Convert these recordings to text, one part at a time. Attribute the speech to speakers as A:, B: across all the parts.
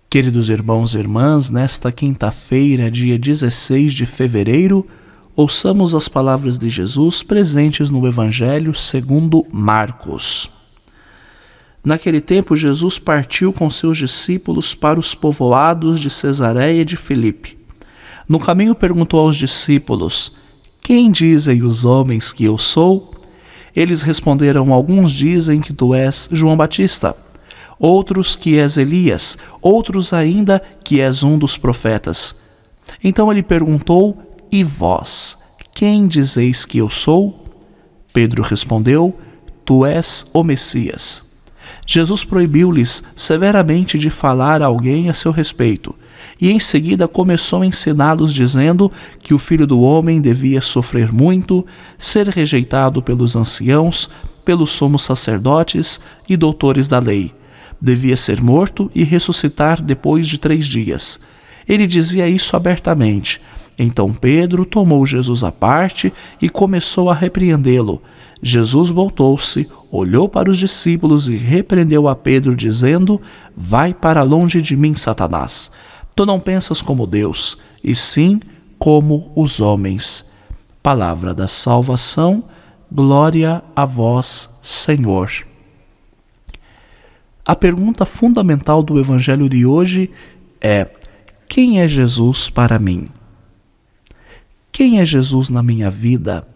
A: Queridos irmãos e irmãs, nesta quinta-feira, dia 16 de fevereiro, ouçamos as palavras de Jesus presentes no Evangelho segundo Marcos. Naquele tempo, Jesus partiu com seus discípulos para os povoados de Cesareia de Filipe. No caminho perguntou aos discípulos: "Quem dizem os homens que eu sou?" Eles responderam: "Alguns dizem que tu és João Batista, outros que és Elias, outros ainda que és um dos profetas." Então ele perguntou: "E vós, quem dizeis que eu sou?" Pedro respondeu: "Tu és o Messias." Jesus proibiu-lhes severamente de falar a alguém a seu respeito, e em seguida começou a ensiná-los, dizendo que o Filho do Homem devia sofrer muito, ser rejeitado pelos anciãos, pelos sumos sacerdotes e doutores da lei. Devia ser morto e ressuscitar depois de 3 dias. Ele dizia isso abertamente. Então Pedro tomou Jesus à parte e começou a repreendê-lo. Jesus voltou-se, olhou para os discípulos e repreendeu a Pedro, dizendo: "Vai para longe de mim, Satanás. Tu não pensas como Deus, e sim como os homens." Palavra da salvação, glória a vós, Senhor. A pergunta fundamental do Evangelho de hoje é: quem é Jesus para mim? Quem é Jesus na minha vida?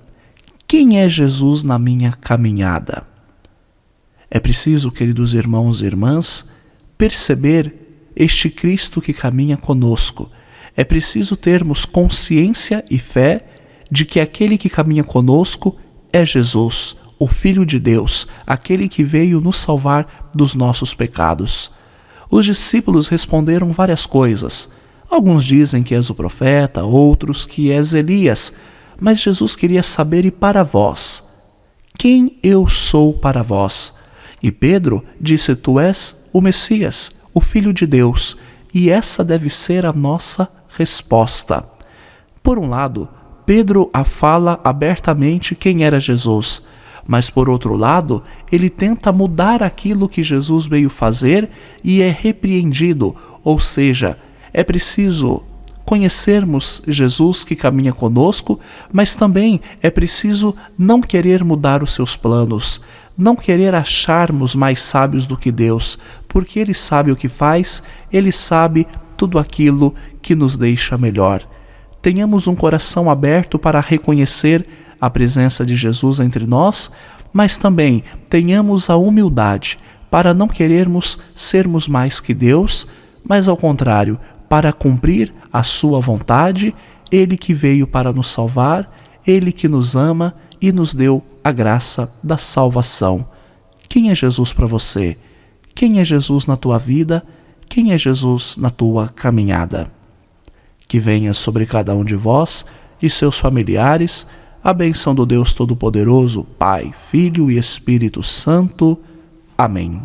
A: Quem é Jesus na minha caminhada? É preciso, queridos irmãos e irmãs, perceber este Cristo que caminha conosco. É preciso termos consciência e fé de que aquele que caminha conosco é Jesus, o Filho de Deus, aquele que veio nos salvar dos nossos pecados. Os discípulos responderam várias coisas. Alguns dizem que és o profeta, outros que és Elias. Mas Jesus queria saber: e para vós? Quem eu sou para vós? E Pedro disse: tu és o Messias, o Filho de Deus. E essa deve ser a nossa resposta. Por um lado, Pedro fala abertamente quem era Jesus. Mas, por outro lado, ele tenta mudar aquilo que Jesus veio fazer e é repreendido. Ou seja, é preciso conhecermos Jesus que caminha conosco, mas também é preciso não querer mudar os seus planos, não querer acharmos mais sábios do que Deus, porque Ele sabe o que faz, Ele sabe tudo aquilo que nos deixa melhor. Tenhamos um coração aberto para reconhecer a presença de Jesus entre nós, mas também tenhamos a humildade para não querermos sermos mais que Deus, mas ao contrário, para cumprir a sua vontade, Ele que veio para nos salvar, Ele que nos ama e nos deu a graça da salvação. Quem é Jesus para você? Quem é Jesus na tua vida? Quem é Jesus na tua caminhada? Que venha sobre cada um de vós e seus familiares a bênção do Deus Todo-Poderoso, Pai, Filho e Espírito Santo. Amém.